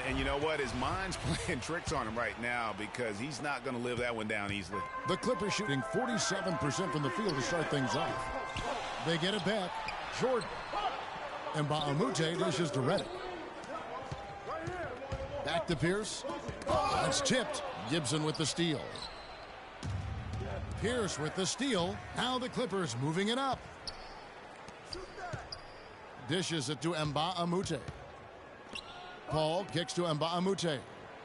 And you know what? His mind's playing tricks on him right now because he's not going to live that one down easily. The Clippers shooting 47% from the field to start things off. They get it back. Jordan. And Ba'amute dishes to Redick. Back to Pierce. That's tipped. Gibson with the steal. Pierce with the steal. Now the Clippers moving it up. Dishes it to Mba'amute. Paul kicks to Mba'amute.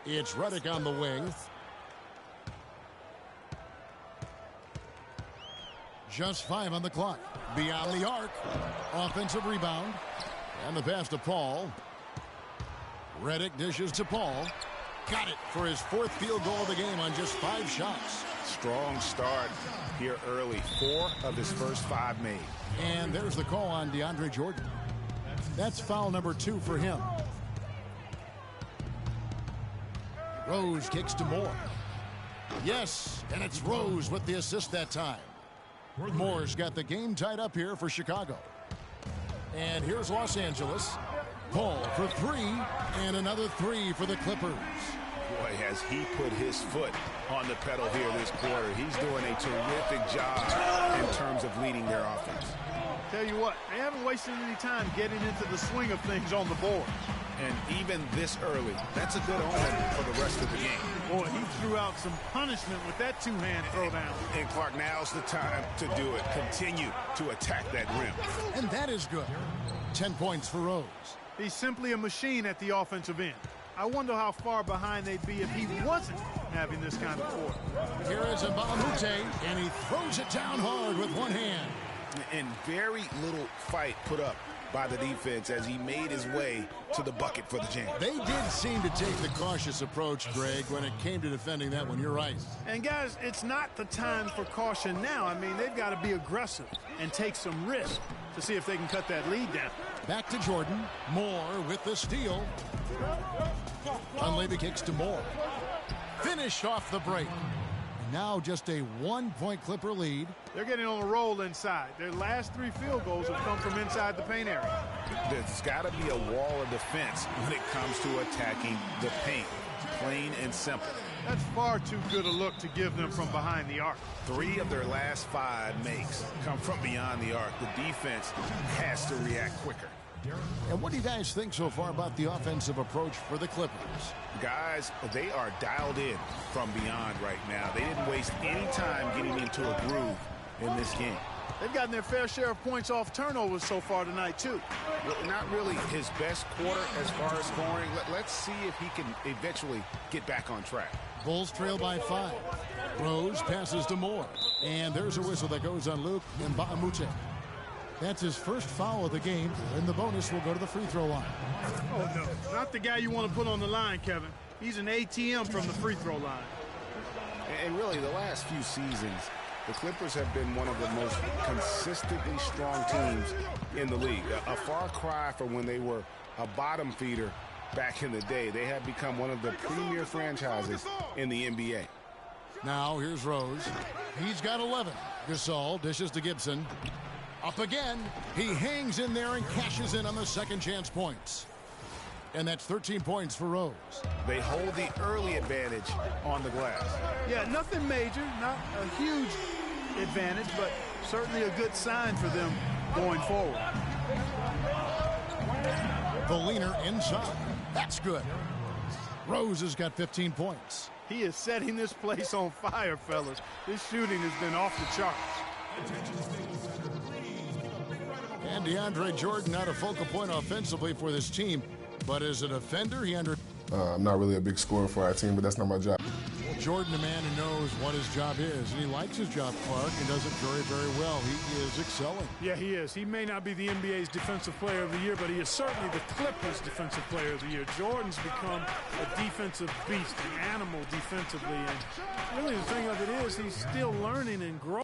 It's Redick on the wing. Just 5 on the clock. Beyond the arc. Offensive rebound. And the pass to Paul. Redick dishes to Paul. Got it for his 4th field goal of the game on just 5 shots. Strong start here early. 4 of his first 5 made. And there's the call on DeAndre Jordan. That's foul number 2 for him. Rose kicks to Moore. Yes, and it's Rose with the assist that time. Moore's got the game tied up here for Chicago. And here's Los Angeles. Paul for 3, and another 3 for the Clippers. Boy, has he put his foot on the pedal here this quarter. He's doing a terrific job in terms of leading their offense. Tell you what, they haven't wasted any time getting into the swing of things on the board. And even this early, that's a good omen for the rest of the game. Boy, he threw out some punishment with that 2-hand throwdown. And Clark, now's the time to do it. Continue to attack that rim. And that is good. 10 points for Rose. He's simply a machine at the offensive end. I wonder how far behind they'd be if he wasn't having this kind of quarter. Here is Mba'amute, and he throws it down hard with one hand. And very little fight put up by the defense as he made his way to the bucket for the jam. They did seem to take the cautious approach, Greg, when it came to defending that one. You're right. And, guys, it's not the time for caution now. I mean, they've got to be aggressive and take some risk to see if they can cut that lead down. Back to Jordan. Moore with the steal. Dunleavy kicks to Moore. Finished off the break. Now just a 1-point Clipper lead. They're getting on a roll inside. Their last 3 field goals have come from inside the paint area. There's got to be a wall of defense when it comes to attacking the paint. Plain and simple. That's far too good a look to give them from behind the arc. 3 of their last 5 makes come from beyond the arc. The defense has to react quicker. And what do you guys think so far about the offensive approach for the Clippers? Guys, they are dialed in from beyond right now. They didn't waste any time getting into a groove in this game. They've gotten their fair share of points off turnovers so far tonight, too. Well, not really his best quarter as far as scoring. Let's see if he can eventually get back on track. Bulls trail by 5. Rose passes to Moore. And there's a whistle that goes on Luke Mba'amute. That's his first foul of the game, and the bonus will go to the free throw line. Oh, no. Not the guy you want to put on the line, Kevin. He's an ATM from the free throw line. And really, the last few seasons, the Clippers have been one of the most consistently strong teams in the league. A far cry from when they were a bottom feeder back in the day. They have become one of the premier franchises in the NBA. Now, here's Rose. He's got 11. Gasol dishes to Gibson. Up again. He hangs in there and cashes in on the second chance points. And that's 13 points for Rose. They hold the early advantage on the glass. Yeah, nothing major, not a huge advantage, but certainly a good sign for them going forward. The leaner inside. That's good. Rose has got 15 points. He is setting this place on fire, fellas. This shooting has been off the charts. And DeAndre Jordan not a focal point offensively for this team, but as a defender, he I'm not really a big scorer for our team, but that's not my job. Jordan, a man who knows what his job is, and he likes his job, Clark, and does it very, very well. He is excelling. Yeah, he is. He may not be the NBA's Defensive Player of the Year, but he is certainly the Clippers' Defensive Player of the Year. Jordan's become a defensive beast, an animal defensively, and really the thing of it is he's still learning and growing.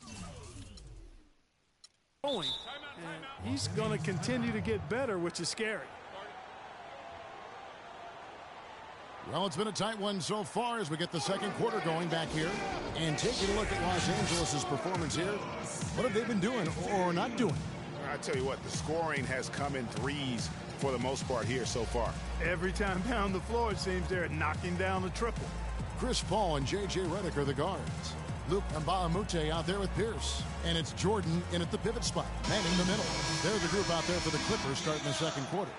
And he's going to continue to get better, which is scary. Well, it's been a tight one so far as we get the second quarter going back here. And taking a look at Los Angeles' performance here, what have they been doing or not doing? I tell you what, the scoring has come in threes for the most part here so far. Every time down the floor, it seems they're knocking down the triple. Chris Paul and J.J. Redick are the guards. Luke Mbamute out there with Pierce. And it's Jordan in at the pivot spot, manning the middle. They're the group out there for the Clippers starting the second quarter.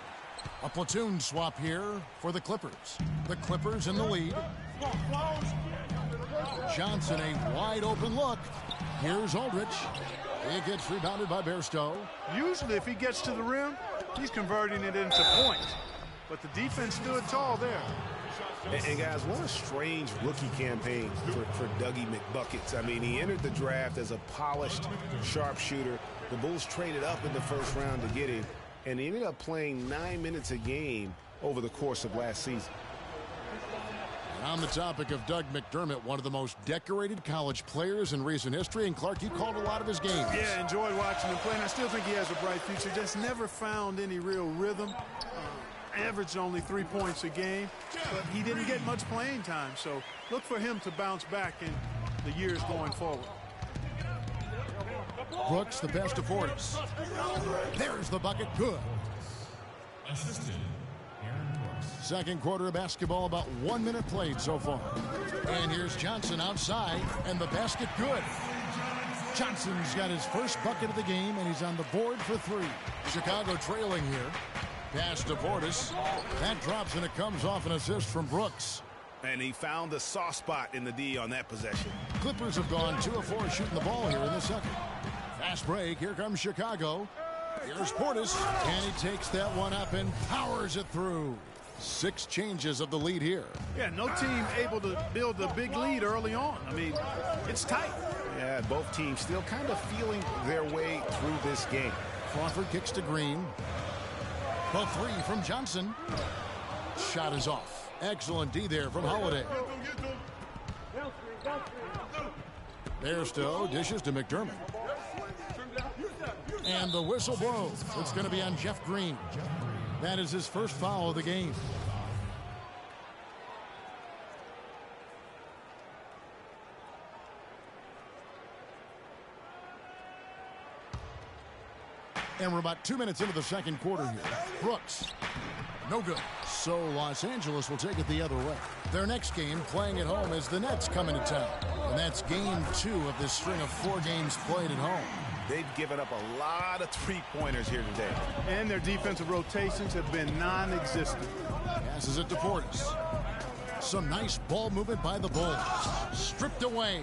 A platoon swap here for the Clippers. The Clippers in the lead. Johnson, a wide open look. Here's Aldridge. He gets rebounded by Bairstow. Usually if he gets to the rim, he's converting it into points. But the defense stood tall there. And guys, what a strange rookie campaign for Dougie McBuckets. I mean, he entered the draft as a polished sharpshooter. The Bulls traded up in the first round to get him, and he ended up playing 9 minutes a game over the course of last season. And on the topic of Doug McDermott, one of the most decorated college players in recent history, and Clark, you called a lot of his games. Yeah, enjoyed watching him play, and I still think he has a bright future. Just never found any real rhythm. Averaged only 3 points a game, but he didn't get much playing time. So look for him to bounce back in the years going forward. Brooks, the pass to Fortis. There's the bucket, good. Second quarter of basketball, about 1 minute played so far. And here's Johnson outside, and the basket good. Johnson's got his first bucket of the game, and he's on the board for 3. Chicago trailing here. Pass to Fortis. That drops, and it comes off an assist from Brooks. And he found the soft spot in the D on that possession. Clippers have gone 2 of 4 shooting the ball here in the second. Fast break. Here comes Chicago. Here's Portis, and he takes that one up and powers it through. 6 changes of the lead here. Yeah, no team able to build a big lead early on. I mean, it's tight. Yeah, both teams still kind of feeling their way through this game. Crawford kicks to Green. The 3 from Johnson. Shot is off. Excellent D there from Holiday. Bairstow dishes to McDermott. And the whistle blows. It's going to be on Jeff Green. That is his first foul of the game. And we're about 2 minutes into the second quarter here. Brooks, no good. So Los Angeles will take it the other way. Their next game playing at home is the Nets coming to town. And that's game 2 of this string of 4 games played at home. They've given up a lot of three-pointers here today. And their defensive rotations have been non-existent. Passes it to Portis. Some nice ball movement by the Bulls. Stripped away.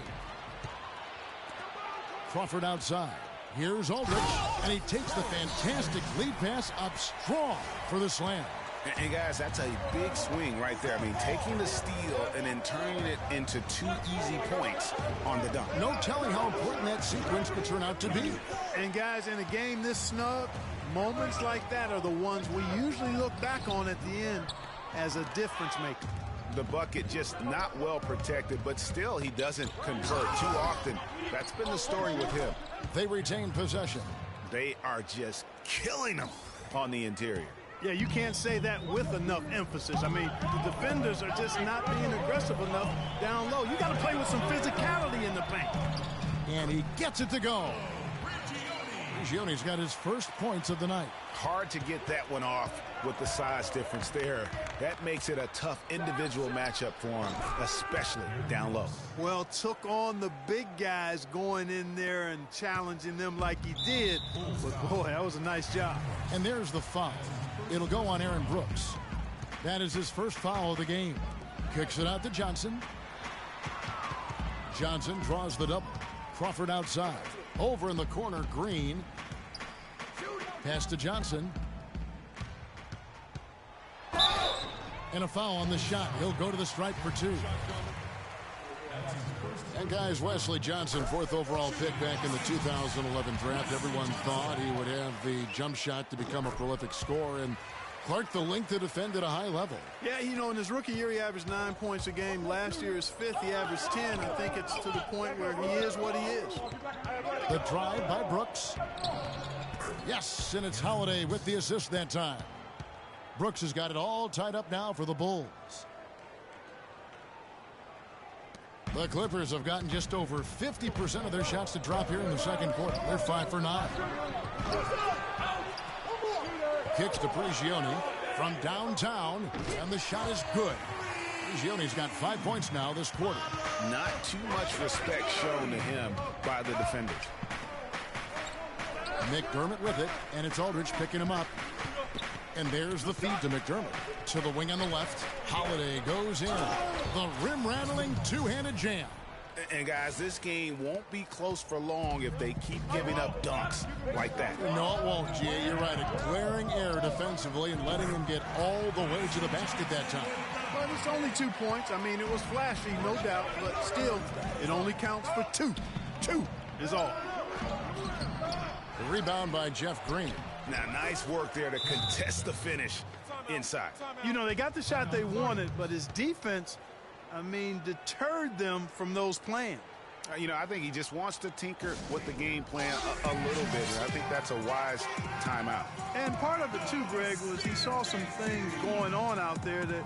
Crawford outside. Here's Aldridge, and he takes the fantastic lead pass up strong for the slam. And guys, that's a big swing right there. I mean, taking the steal and then turning it into 2 easy points on the dunk. No telling how important that sequence could turn out to be. And guys, in a game this snug, moments like that are the ones we usually look back on at the end as a difference maker. The bucket just not well protected, but still he doesn't convert too often. That's been the story with him. They retain possession. They are just killing them on the interior. Yeah, you can't say that with enough emphasis. I mean, the defenders are just not being aggressive enough down low. You got to play with some physicality in the paint. And he gets it to go. Regioni's got his first points of the night. Hard to get that one off with the size difference there. That makes it a tough individual matchup for him, especially down low. Well, took on the big guys going in there and challenging them like he did. But, boy, that was a nice job. And there's the foul. It'll go on Aaron Brooks. That is his first foul of the game. Kicks it out to Johnson. Johnson draws the double. Crawford outside. Over in the corner, Green. Pass to Johnson. And a foul on the shot. He'll go to the stripe for 2. And guys, Wesley Johnson, 4th overall pick back in the 2011 draft. Everyone thought he would have the jump shot to become a prolific scorer. And Clark, the length to defend at a high level. Yeah, you know, in his rookie year, he averaged 9 points a game. Last year, his 5th, he averaged 10. I think it's to the point where he is what he is. The drive by Brooks. Yes, and it's Holiday with the assist that time. Brooks has got it all tied up now for the Bulls. The Clippers have gotten just over 50% of their shots to drop here in the second quarter. They're 5 for 9. kicks to Prigioni from downtown, and the shot is good. Prigioni's got 5 points now this quarter. Not too much respect shown to him by the defenders. McDermott with it, and it's Aldridge picking him up. And there's the feed to McDermott. To the wing on the left. Holiday goes in. The rim-rattling two-handed jam. And, guys, this game won't be close for long if they keep giving up dunks like that. No, it won't, G. You're right. A glaring error defensively and letting them get all the way to the basket that time. But it's only 2 points. I mean, it was flashy, no doubt, but still, it only counts for 2. 2 is all. The rebound by Jeff Green. Now, nice work there to contest the finish inside. You know, they got the shot they wanted, but his defense, I mean, deterred them from those plans. You know, I think he just wants to tinker with the game plan a little bit, and I think that's a wise timeout. And part of it, too, Greg, was he saw some things going on out there that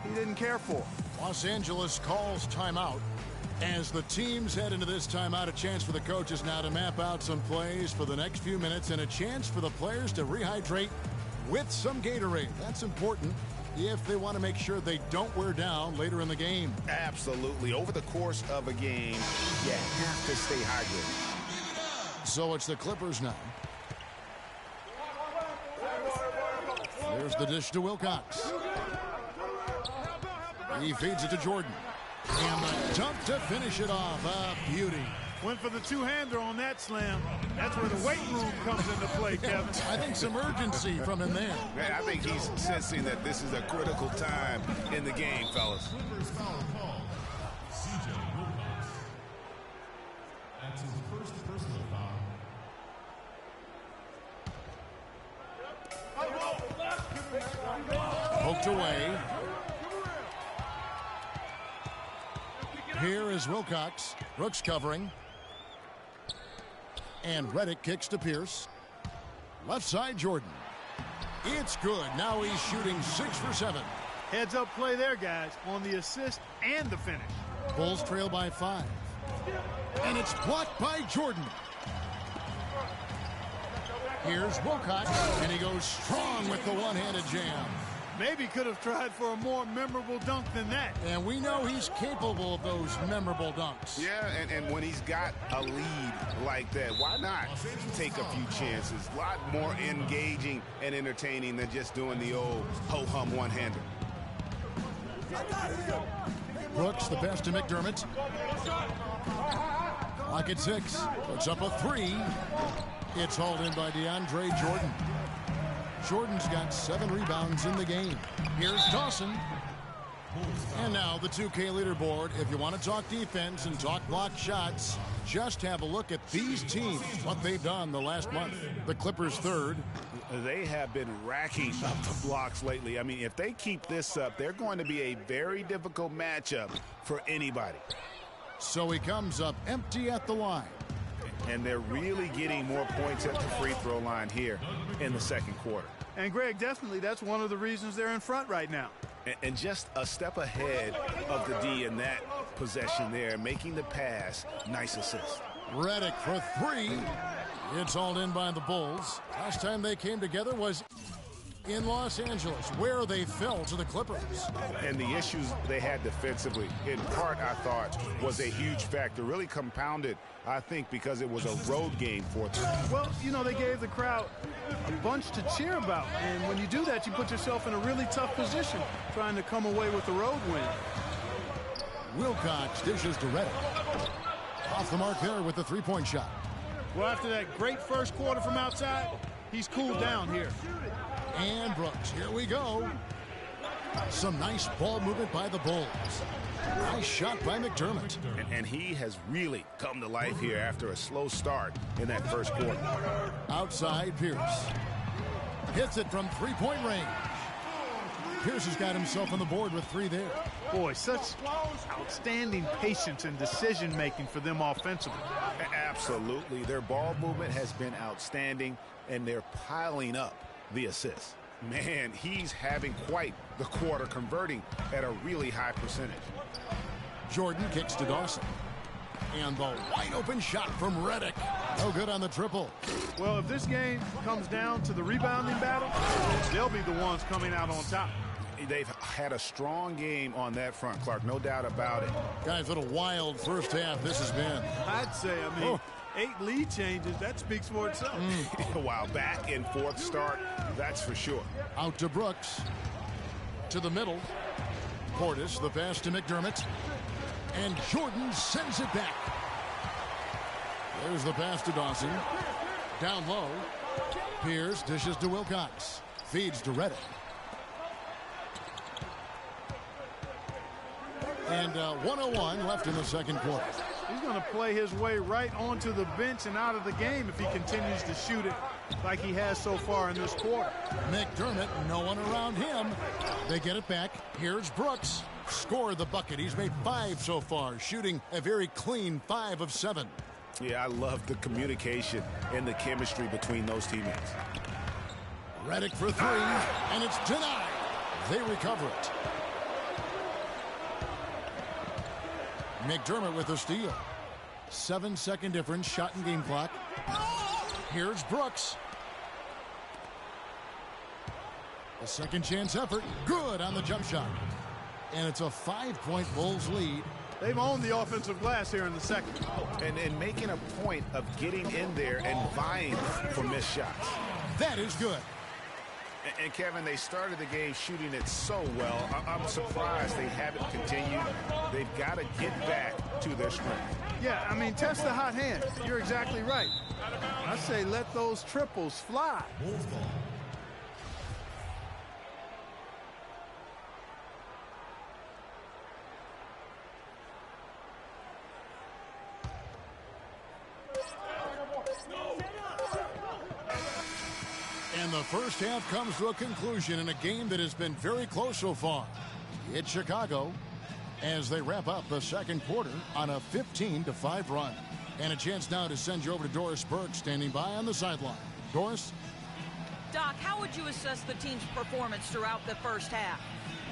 he didn't care for. Los Angeles calls timeout. As the teams head into this timeout, a chance for the coaches now to map out some plays for the next few minutes and a chance for the players to rehydrate with some Gatorade. That's important if they want to make sure they don't wear down later in the game. Absolutely. Over the course of a game, you have to stay hydrated. So it's the Clippers now. There's the dish to Wilcox. He feeds it to Jordan. And the dunk to finish it off. A beauty. Went for the two-hander on that slam. That's where the weight room comes into play, Kevin. I think some urgency from him there. Man, I think he's sensing that this is a critical time in the game, fellas. Clippers foul call. jOgbu. That's his first personal foul. Poked away. Here is Wilcox. Brooks covering. And Reddick kicks to Pierce. Left side, Jordan. It's good. Now he's shooting 6 for 7. Heads up play there, guys, on the assist and the finish. Bulls trail by 5. And it's blocked by Jordan. Here's Wilcox, and he goes strong with the one-handed jam. Maybe could have tried for a more memorable dunk than that. And we know he's capable of those memorable dunks. Yeah, and when he's got a lead like that, why not take a few chances? A lot more engaging and entertaining than just doing the old ho-hum one-hander. Brooks, the pass to McDermott. Clock at 6. Puts up a 3. It's hauled in by DeAndre Jordan. Jordan's got 7 rebounds in the game. Here's Dawson. And now the 2K leaderboard. If you want to talk defense and talk block shots, just have a look at these teams, what they've done the last month. The Clippers third. They have been racking up the blocks lately. I mean, if they keep this up, they're going to be a very difficult matchup for anybody. So he comes up empty at the line. And they're really getting more points at the free throw line here in the second quarter. And, Greg, definitely that's one of the reasons they're in front right now. And just a step ahead of the D in that possession there, making the pass. Nice assist. Reddick for 3. It's hauled in by the Bulls. Last time they came together was in Los Angeles, where they fell to the Clippers. And the issues they had defensively, in part, I thought, was a huge factor. Really compounded, I think, because it was a road game for them. Well, you know, they gave the crowd a bunch to cheer about. And when you do that, you put yourself in a really tough position trying to come away with the road win. Wilcox dishes to Reddick. Off the mark there with the three-point shot. Well, after that great first quarter from outside, he's cooled down here. And Brooks, here we go. Some nice ball movement by the Bulls. Nice shot by McDermott. And he has really come to life here after a slow start in that first quarter. Outside, Pierce. Hits it from three-point range. Pierce has got himself on the board with 3 there. Boy, such outstanding patience and decision-making for them offensively. Absolutely. Their ball movement has been outstanding, and they're piling up the assists. Man, he's having quite the quarter, converting at a really high percentage. Jordan kicks to Dawson. And the wide open shot from Reddick. No good on the triple. Well, if this game comes down to the rebounding battle, they'll be the ones coming out on top. They've had a strong game on that front, Clark, no doubt about it. Guys, what a wild first half this has been. I'd say, 8 lead changes, that speaks for itself. Wow, back and forth start, that's for sure. Out to Brooks. To the middle. Portis, the pass to McDermott. And Jordan sends it back. There's the pass to Dawson. Down low. Pierce dishes to Wilcox. Feeds to Reddick. And 1:01 left in the second quarter. He's going to play his way right onto the bench and out of the game if he continues to shoot it like he has so far in this quarter. McDermott, no one around him. They get it back. Here's Brooks. Scored the bucket. He's made 5 so far, shooting a very clean 5 of 7. Yeah, I love the communication and the chemistry between those teammates. Reddick for 3, and it's denied. They recover it. McDermott with a steal. 7-second difference, shot and game clock. Here's Brooks. A second chance effort. Good on the jump shot. And it's a 5-point Bulls lead. They've owned the offensive glass here in the second. And making a point of getting in there and vying for missed shots. That is good. And Kevin, they started the game shooting it so well. I'm surprised they haven't continued. They've got to get back to their strength. Yeah, test the hot hand. You're exactly right. I say let those triples fly. Bulls ball. And the first half comes to a conclusion in a game that has been very close so far. It's Chicago as they wrap up the second quarter on a 15-5 run. And a chance now to send you over to Doris Burke standing by on the sideline. Doris? Doc, how would you assess the team's performance throughout the first half?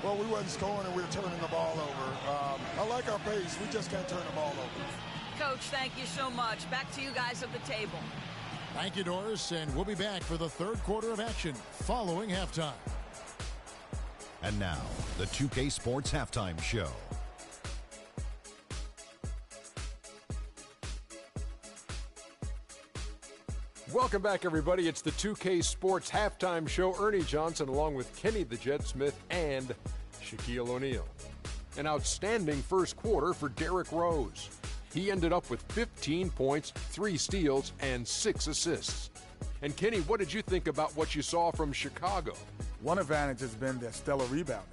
Well, we wasn't scoring and we were turning the ball over. I like our pace. We just can't turn the ball over. Coach, thank you so much. Back to you guys at the table. Thank you, Doris, and we'll be back for the third quarter of action following halftime. And now, the 2K Sports Halftime Show. Welcome back, everybody. It's the 2K Sports Halftime Show. Ernie Johnson along with Kenny the Jet Smith and Shaquille O'Neal. An outstanding first quarter for Derrick Rose. He ended up with 15 points, 3 steals, and 6 assists. And Kenny, what did you think about what you saw from Chicago? One advantage has been their stellar rebounding.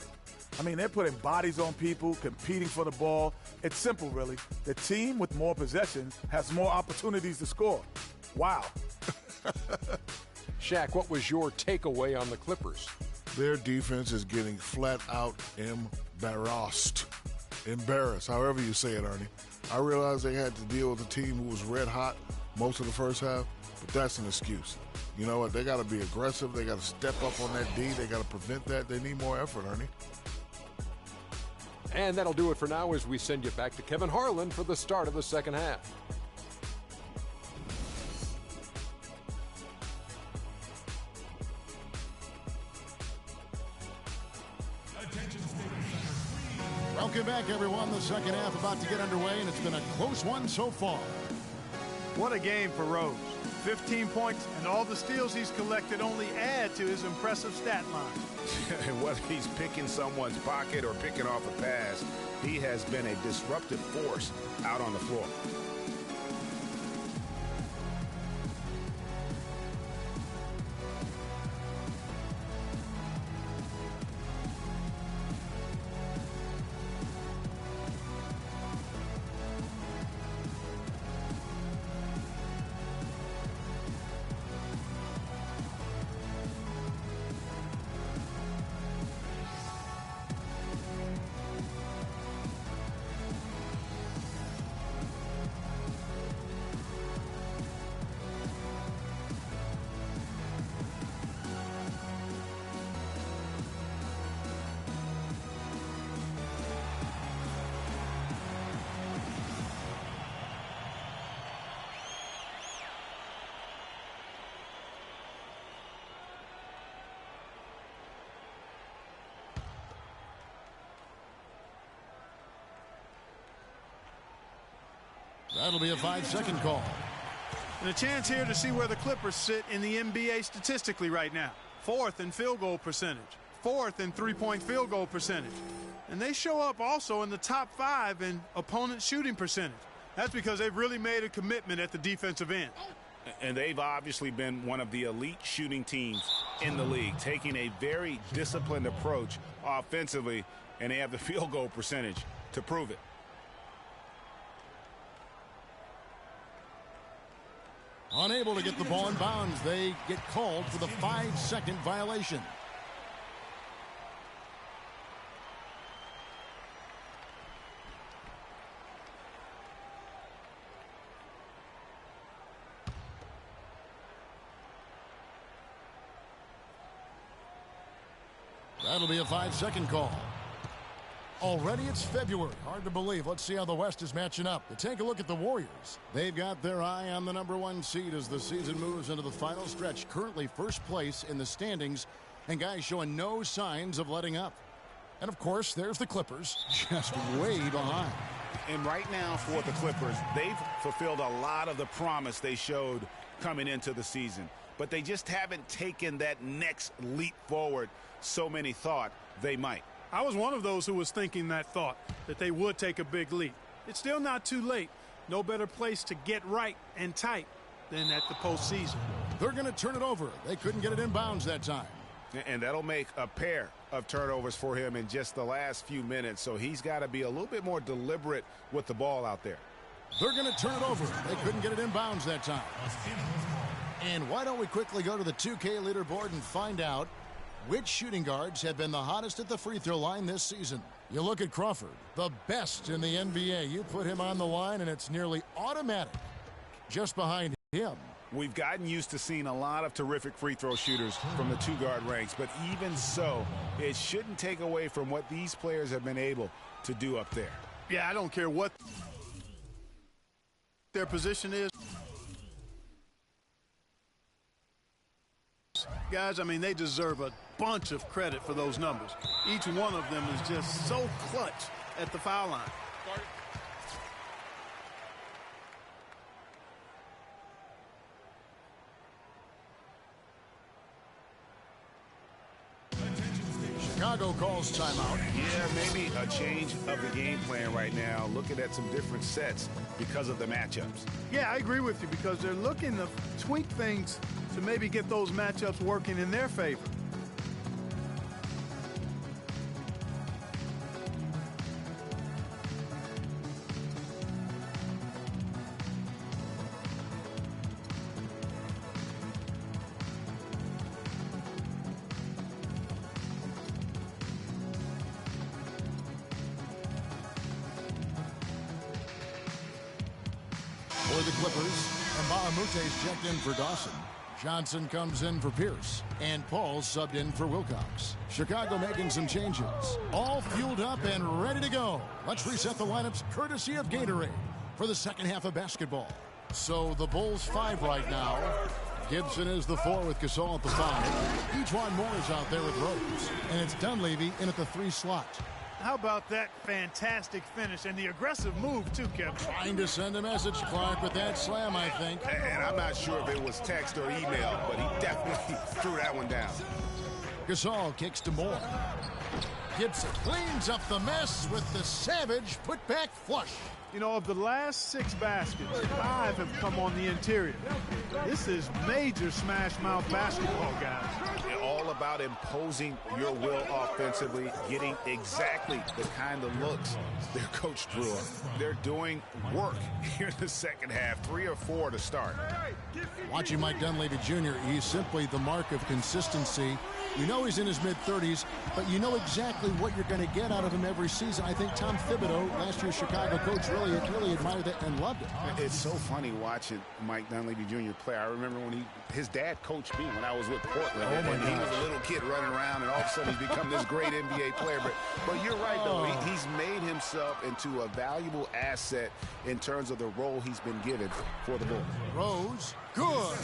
They're putting bodies on people, competing for the ball. It's simple, really. The team with more possessions has more opportunities to score. Wow. Shaq, what was your takeaway on the Clippers? Their defense is getting flat out embarrassed. Embarrassed, however you say it, Ernie. I realized they had to deal with a team who was red hot most of the first half, but that's an excuse. You know what? They got to be aggressive. They got to step up on that D. They got to prevent that. They need more effort, Ernie. And that'll do it for now as we send you back to Kevin Harlan for the start of the second half. Welcome back, everyone. The second half about to get underway, and it's been a close one so far. What a game for Rose. 15 points, and all the steals he's collected only add to his impressive stat line. And whether he's picking someone's pocket or picking off a pass, he has been a disruptive force out on the floor. That'll be a 5-second call. And a chance here to see where the Clippers sit in the NBA statistically right now. 4th in field goal percentage. 4th in three-point field goal percentage. And they show up also in the top 5 in opponent shooting percentage. That's because they've really made a commitment at the defensive end. And they've obviously been one of the elite shooting teams in the league, taking a very disciplined approach offensively, and they have the field goal percentage to prove it. Unable to get the ball in bounds, they get called for the 5-second violation. That'll be a 5-second call. Already it's February. Hard to believe. Let's see how the West is matching up. But take a look at the Warriors. They've got their eye on the #1 seed as the season moves into the final stretch. Currently first place in the standings, and guys showing no signs of letting up. And of course, there's the Clippers, just way behind. And right now for the Clippers, they've fulfilled a lot of the promise they showed coming into the season. But they just haven't taken that next leap forward so many thought they might. I was one of those who was thinking that thought, that they would take a big leap. It's still not too late. No better place to get right and tight than at the postseason. They're going to turn it over. They couldn't get it in bounds that time. And that'll make a pair of turnovers for him in just the last few minutes. So he's got to be a little bit more deliberate with the ball out there. They're going to turn it over. They couldn't get it in bounds that time. And why don't we quickly go to the 2K leaderboard and find out which shooting guards have been the hottest at the free throw line this season. You look at Crawford, the best in the NBA. You put him on the line, and it's nearly automatic. Just behind him. We've gotten used to seeing a lot of terrific free throw shooters from the 2-guard ranks, but even so, it shouldn't take away from what these players have been able to do up there. Yeah, I don't care what their position is. Guys, I mean, they deserve a bunch of credit for those numbers. Each one of them is just so clutch at the foul line. Chicago calls timeout. Yeah, maybe a change of the game plan right now, looking at some different sets because of the matchups. Yeah, I agree with you because they're looking to tweak things to maybe get those matchups working in their favor. For the Clippers, Mbahumute's checked in for Dawson. Johnson comes in for Pierce, and Paul subbed in for Wilcox. Chicago making some changes. All fueled up and ready to go. Let's reset the lineups courtesy of Gatorade for the second half of basketball. So the Bulls 5 right now. Gibson is the 4 with Gasol at the 5. Ejuan Moore is out there with Rose. And it's Dunleavy in at the 3 slot. How about that fantastic finish and the aggressive move, too, Kevin? Trying to send a message, Clark, with that slam, I think. And I'm not sure if it was text or email, but he definitely threw that one down. Gasol kicks to Moore. Gibson cleans up the mess with the savage putback flush. You know, of the last 6 baskets, 5 have come on the interior. This is major smash mouth basketball, guys. All about imposing your will offensively, getting exactly the kind of looks their coach drew up. They're doing work here in the second half, 3 or 4 to start. Watching Mike Dunleavy Jr., he's simply the mark of consistency. You know he's in his mid-30s, but you know exactly what you're going to get out of him every season. I think Tom Thibodeau, last year's Chicago coach, really admired it and loved it. It's so funny watching Mike Dunleavy Jr. play. I remember when his dad coached me when I was with Portland, and he was a little kid running around, and all of a sudden he's become this great NBA player. But you're right, though. He's made himself into a valuable asset in terms of the role he's been given for the Bulls. Rose, good.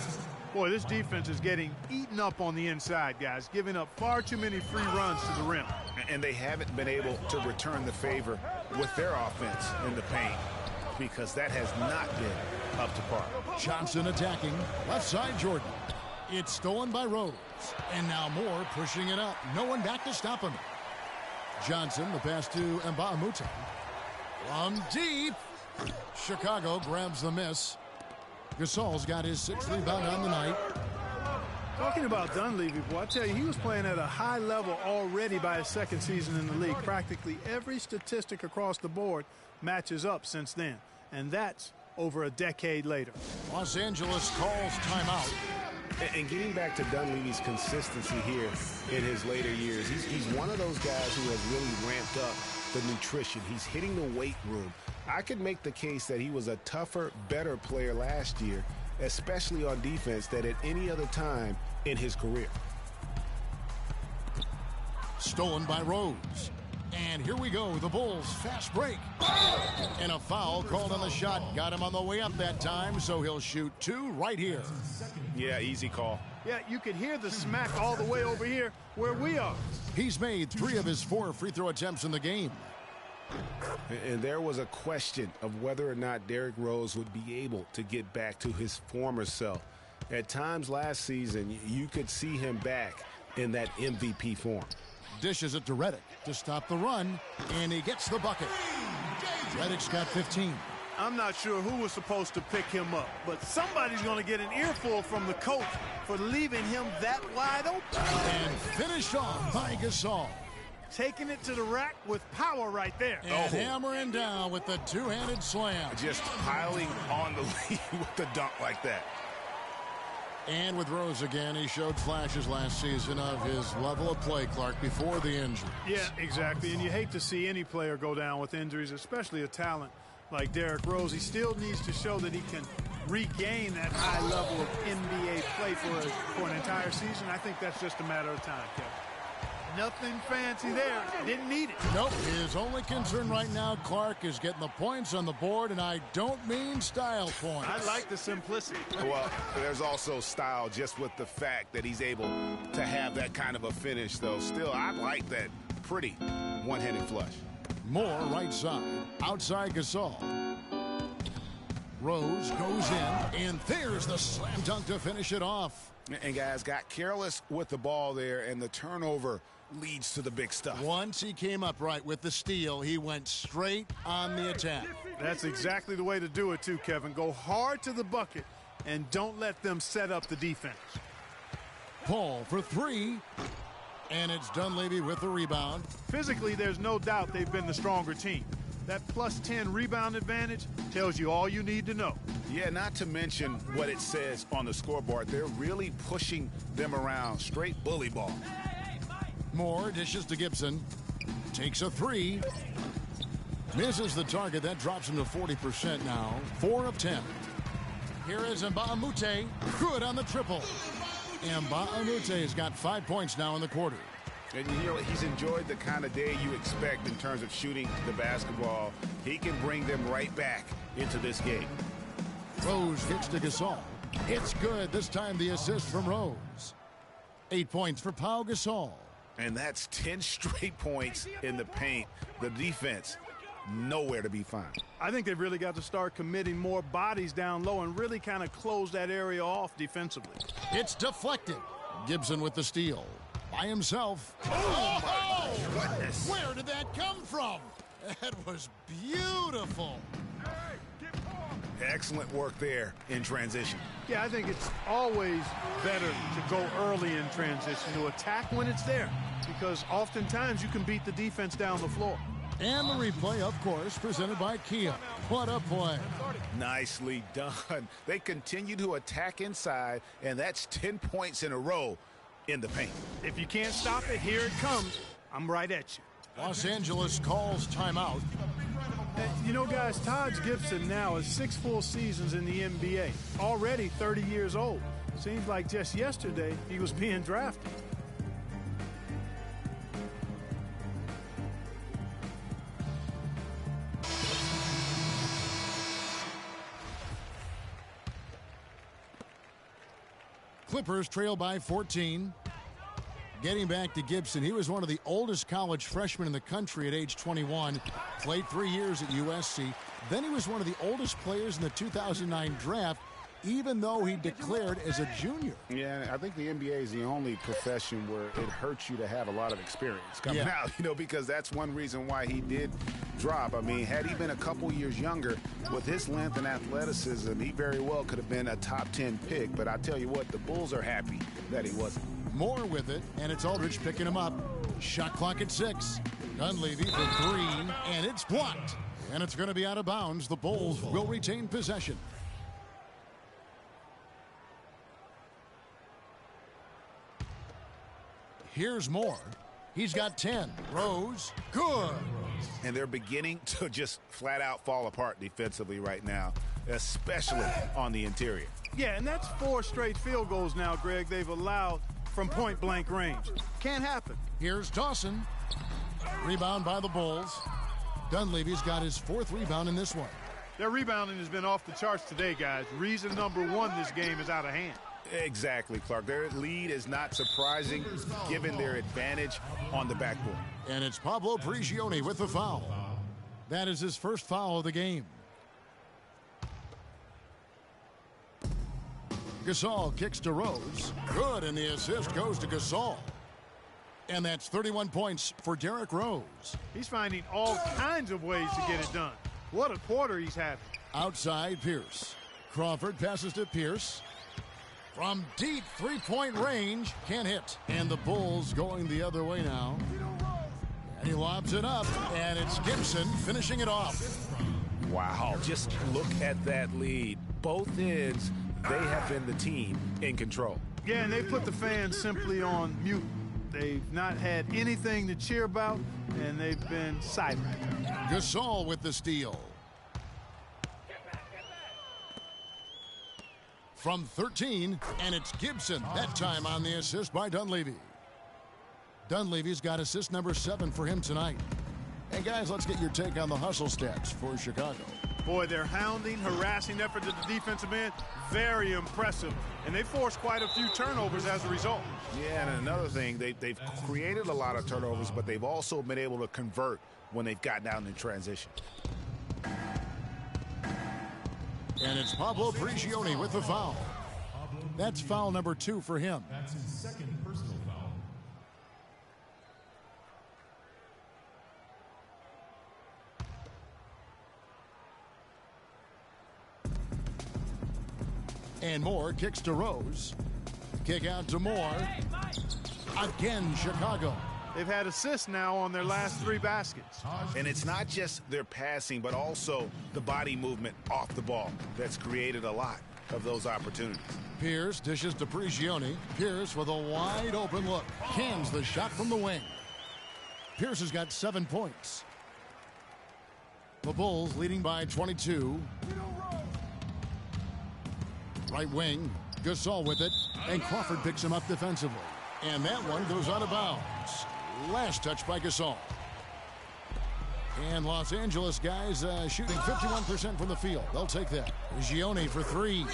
Boy, this defense is getting eaten up on the inside, guys, giving up far too many free runs to the rim. And they haven't been able to return the favor with their offense in the paint. because that has not been up to par. Johnson attacking. Left side, Jordan. It's stolen by Rose. And now Moore pushing it up. No one back to stop him. Johnson, the pass to Mbamute. From deep. Chicago grabs the miss. Gasol's got his 6th rebound on the night. Talking about Dunleavy, boy, I tell you, he was playing at a high level already by his 2nd season in the league. Practically every statistic across the board matches up since then. And that's over a decade later. Los Angeles calls timeout. And getting back to Dunleavy's consistency here in his later years, he's one of those guys who has really ramped up the nutrition. He's hitting the weight room. I could make the case that he was a tougher, better player last year, especially on defense, than at any other time in his career. Stolen by Rose. And here we go, the Bulls fast break. And a foul called on the shot. Got him on the way up that time, so he'll shoot 2 right here. Yeah, easy call. Yeah, you could hear the smack all the way over here where we are. He's made 3 of his 4 free throw attempts in the game. And there was a question of whether or not Derrick Rose would be able to get back to his former self. At times last season, you could see him back in that MVP form. Dishes it to Redick to stop the run, and he gets the bucket. Redick's got 15. I'm not sure who was supposed to pick him up, but somebody's going to get an earful from the coach for leaving him that wide open. And finished off by Gasol. Taking it to the rack with power right there. And hammering down with the 2-handed slam. Just piling on the lead with the dunk like that. And with Rose again, he showed flashes last season of his level of play, Clark, before the injury. Yeah, exactly. And you hate to see any player go down with injuries, especially a talent like Derrick Rose. He still needs to show that he can regain that high level of NBA play for an entire season. I think that's just a matter of time, Kevin. Nothing fancy there. Didn't need it. Nope. His only concern right now, Clark, is getting the points on the board, and I don't mean style points. I like the simplicity. Well, there's also style just with the fact that he's able to have that kind of a finish, though. Still, I like that pretty one-handed flush. Moore right side. Outside Gasol. Rose goes in, and there's the slam dunk to finish it off. And guys got careless with the ball there, and the turnover leads to the big stuff. Once he came up right with the steal, he went straight on the attack. That's exactly the way to do it too, Kevin. Go hard to the bucket and don't let them set up the defense. Paul for 3, and it's Dunleavy with the rebound. Physically, there's no doubt they've been the stronger team. That plus 10 rebound advantage tells you all you need to know. Yeah, not to mention what it says on the scoreboard. They're really pushing them around. Straight bully ball. Moore dishes to Gibson. Takes a 3. Misses the target. That drops him to 40% now. 4 of 10. Here is Mbamute. Good on the triple. Mbamute has got 5 points now in the quarter. And you know, he's enjoyed the kind of day you expect in terms of shooting the basketball. He can bring them right back into this game. Rose hits to Gasol. It's good. This time the assist from Rose. 8 points for Pau Gasol. And that's 10 straight points in the paint. The defense, nowhere to be found. I think they've really got to start committing more bodies down low and really kind of close that area off defensively. It's deflected. Gibson with the steal. By himself. Oh, my goodness. Where did that come from? That was beautiful. Excellent work there in transition. Yeah, I think it's always better to go early in transition, to attack when it's there, because oftentimes you can beat the defense down the floor. And the replay, of course, presented by Kia. What a play. Nicely done. They continue to attack inside, and that's 10 points in a row in the paint. If you can't stop it, here it comes. I'm right at you. Los Angeles calls timeout. You know, guys, Taj Gibson now has 6 full seasons in the NBA, already 30 years old. Seems like just yesterday he was being drafted. Clippers trail by 14. Getting back to Gibson, he was one of the oldest college freshmen in the country at age 21. Played 3 years at USC. Then he was one of the oldest players in the 2009 draft, even though he declared as a junior. Yeah, I think the NBA is the only profession where it hurts you to have a lot of experience coming out, because that's one reason why he did drop. I mean, had he been a couple years younger, with his length and athleticism, he very well could have been a top 10 pick. But I tell you what, the Bulls are happy that he wasn't. More with it, and it's Aldridge picking him up. Shot clock at 6. Dunleavy for 3, and it's blocked. And it's going to be out of bounds. The Bulls will retain possession. Here's Moore. He's got 10. Rose, good. And they're beginning to just flat out fall apart defensively right now, especially on the interior. Yeah, and that's 4 straight field goals now, Greg, they've allowed from point-blank range. Can't happen. Here's Dawson. Rebound by the Bulls. Dunleavy's got his 4th rebound in this one. Their rebounding has been off the charts today, guys. Reason number 1, this game is out of hand. Exactly, Clark. Their lead is not surprising given their advantage on the backboard. And it's Pablo Prigioni with the foul. That is his first foul of the game. Gasol kicks to Rose. Good, and the assist goes to Gasol. And that's 31 points for Derrick Rose. He's finding all kinds of ways to get it done. What a quarter he's having. Outside Pierce. Crawford passes to Pierce. From deep three-point range, can't hit. And the Bulls going the other way now. And he lobs it up, and it's Gibson finishing it off. Wow, just look at that lead. Both ends, they have been the team in control. Yeah, and they put the fans simply on mute. They've not had anything to cheer about, and they've been silent. Gasol with the steal. From 13, and it's Gibson, that time on the assist by Dunleavy. Dunleavy's got assist number 7 for him tonight. And guys, let's get your take on the hustle stats for Chicago. Boy, their hounding, harassing effort at the defensive end, very impressive. And they forced quite a few turnovers as a result. Yeah, and another thing, they've created a lot of turnovers, but they've also been able to convert when they've gotten out in transition. And it's Pablo Prigioni with the foul. That's foul number 2 for him. That's his second personal foul. And Moore kicks to Rose. Kick out to Moore. Again, Chicago. They've had assists now on their last 3 baskets. And it's not just their passing, but also the body movement off the ball that's created a lot of those opportunities. Pierce dishes to Prigioni. Pierce with a wide open look. Cans the shot from the wing. Pierce has got 7 points. The Bulls leading by 22. Right wing. Gasol with it. And Crawford picks him up defensively. And that one goes out of bounds. Last touch by Gasol. And Los Angeles guys shooting 51% from the field. They'll take that. Gioni for 3.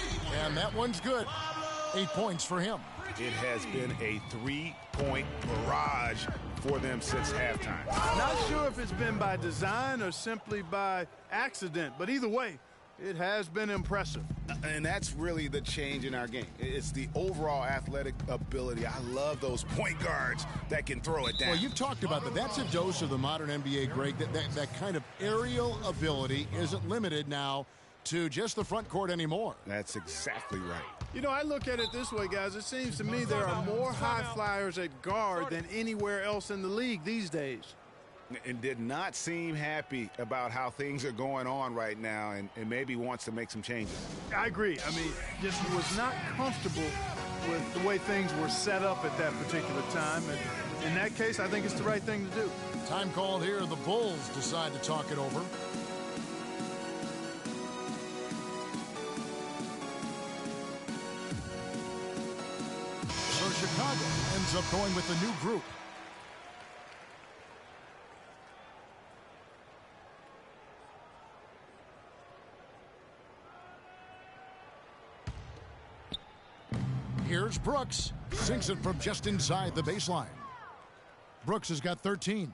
And that one's good. 8 points for him. It has been a 3-point barrage for them since halftime. Not sure if it's been by design or simply by accident, but either way, it has been impressive. And that's really the change in our game. It's the overall athletic ability. I love those point guards that can throw it down. Well, you've talked about that. That's a dose of the modern NBA, Greg. That kind of aerial ability isn't limited now to just the front court anymore. That's exactly right. You know, I look at it this way, guys. It seems to me there are more high flyers at guard than anywhere else in the league these days. And did not seem happy about how things are going on right now, and maybe wants to make some changes. I agree. I mean, just was not comfortable with the way things were set up at that particular time. And in that case, I think it's the right thing to do. Time called here. The Bulls decide to talk it over. So Chicago ends up going with a new group. Here's Brooks. Sinks it from just inside the baseline. Brooks has got 13.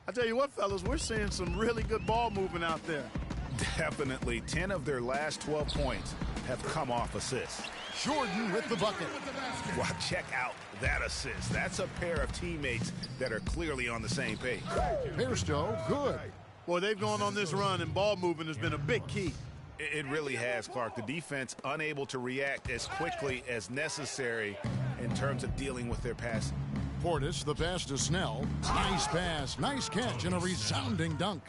I tell you what, fellas, we're seeing some really good ball movement out there. Definitely. 10 of their last 12 points have come off assists. Jordan with the bucket. Well, check out that assist. That's a pair of teammates that are clearly on the same page. Bairstow, good. Boy, they've gone on this run, and ball movement has been a big key. It really has, Clark. The defense unable to react as quickly as necessary in terms of dealing with their passing. Portis, the pass to Snell. Nice pass, nice catch, and a resounding dunk.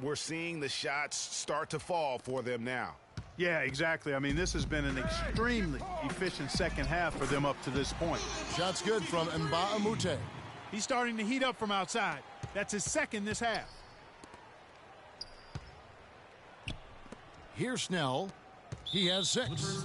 We're seeing the shots start to fall for them now. Yeah, exactly. I mean, this has been an extremely efficient second half for them up to this point. Shots good from Mbamute. He's starting to heat up from outside. That's his second this half. Here's Snell. He has 6.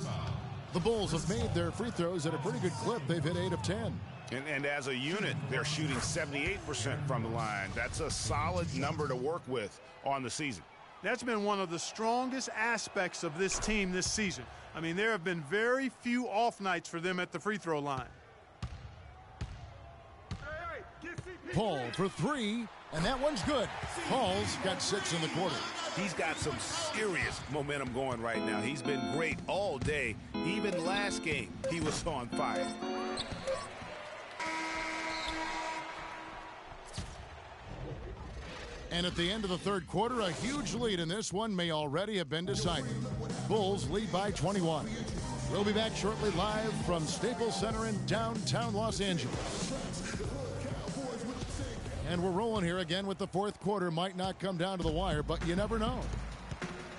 The Bulls have made their free throws at a pretty good clip. They've hit 8 of 10. And as a unit, they're shooting 78% from the line. That's a solid number to work with on the season. That's been one of the strongest aspects of this team this season. I mean, there have been very few off nights for them at the free throw line. Paul for 3, and that one's good. Paul's got 6 in the quarter. He's got some serious momentum going right now. He's been great all day. Even last game, he was on fire. And at the end of the third quarter, a huge lead in this one may already have been decided. Bulls lead by 21. We'll be back shortly live from Staples Center in downtown Los Angeles. And we're rolling here again with the fourth quarter. Might not come down to the wire, but you never know.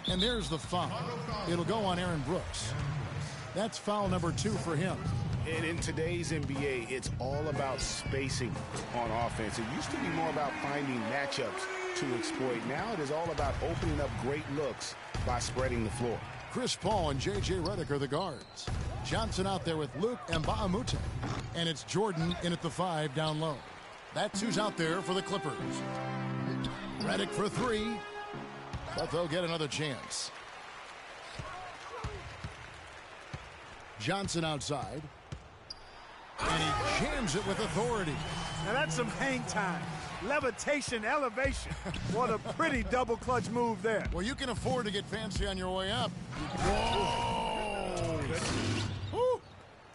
And there's the foul. It'll go on Aaron Brooks. That's foul number 2 for him. And in today's NBA, it's all about spacing on offense. It used to be more about finding matchups to exploit. Now it is all about opening up great looks by spreading the floor. Chris Paul and J.J. Redick are the guards. Johnson out there with Luke Mbamute. And it's Jordan in at the 5 down low. That's who's out there for the Clippers. Redick for 3, but they'll get another chance. Johnson outside. And he jams it with authority. Now that's some hang time. Levitation, elevation. What a pretty double clutch move there. Well, you can afford to get fancy on your way up. Whoa! Woo.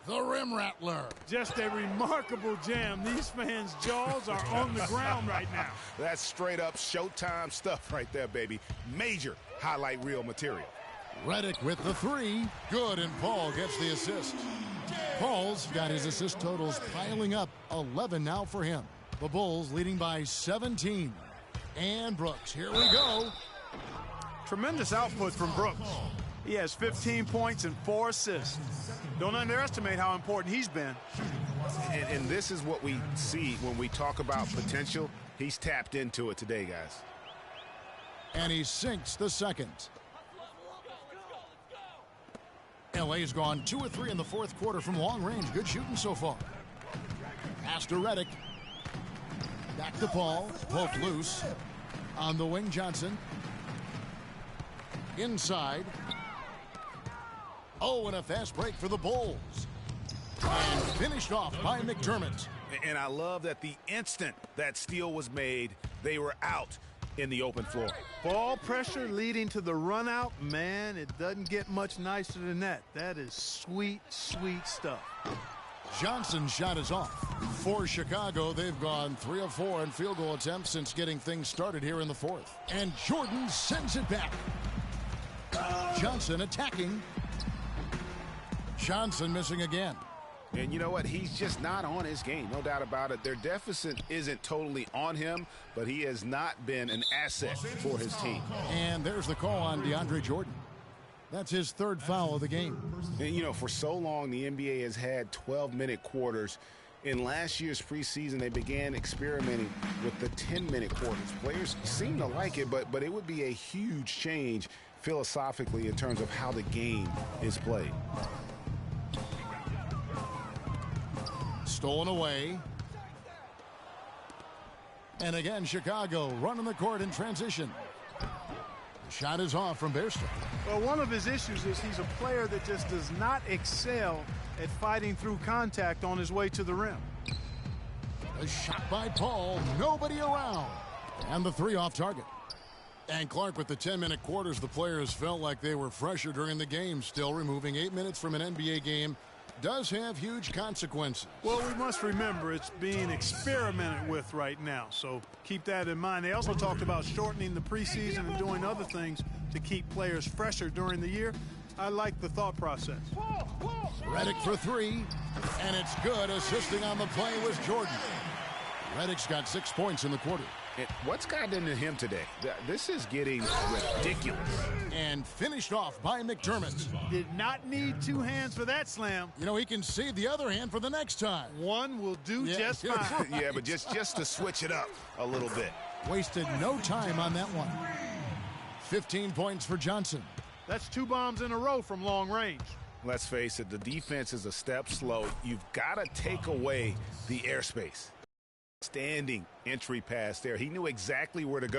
The rim rattler. Just a remarkable jam. These fans' jaws are on the ground right now. That's straight up Showtime stuff right there, baby. Major highlight reel material. Redick with the 3. Good, and Paul gets the assist. Paul's got his assist totals piling up. 11 now for him. The Bulls leading by 17. And Brooks, here we go. Tremendous output from Brooks. He has 15 points and 4 assists. Don't underestimate how important he's been. And this is what we see when we talk about potential. He's tapped into it today, guys. And he sinks the second. LA's gone 2 of 3 in the fourth quarter from long range. Good shooting so far. Pass to Redick. Back to Paul. Poked loose. On the wing, Johnson. Inside. Oh, and a fast break for the Bulls. And finished off by McDermott. And I love that the instant that steal was made, they were out in the open floor. Ball pressure leading to the run out. Man, it doesn't get much nicer than that. That is sweet, sweet stuff. Johnson's shot is off. For Chicago, they've gone 3 of 4 in field goal attempts since getting things started here in the fourth. And Jordan sends it back. Johnson attacking. Johnson missing again. And you know what? He's just not on his game, no doubt about it. Their deficit isn't totally on him, but he has not been an asset for his team. And there's the call on DeAndre Jordan. That's his 3rd foul of the game. And, you know, for so long, the NBA has had 12-minute quarters. In last year's preseason, they began experimenting with the 10-minute quarters. Players seem to like it, but it would be a huge change philosophically in terms of how the game is played. Stolen away. And again, Chicago running the court in transition. The shot is off from Bairstow. Well, one of his issues is he's a player that just does not excel at fighting through contact on his way to the rim. A shot by Paul. Nobody around. And the three off target. And Clark, with the 10-minute quarters, the players felt like they were fresher during the game. Still, removing 8 minutes from an NBA game does have huge consequences. Well, we must remember it's being experimented with right now, so keep that in mind. They also talked about shortening the preseason and doing other things to keep players fresher during the year. I like the thought process. Redick for three, and it's good. Assisting on the play was Jordan. Redick's got 6 points in the quarter. And what's gotten into him today? This is getting ridiculous. And finished off by McDermott. Did not need two hands for that slam. You know, he can save the other hand for the next time. One will do just fine. Yeah, but just to switch it up a little bit. Wasted no time on that one. 15 points for Johnson. That's 2 bombs in a row from long range. Let's face it, the defense is a step slow. You've got to take away the airspace. Standing entry pass there. He knew exactly where to go.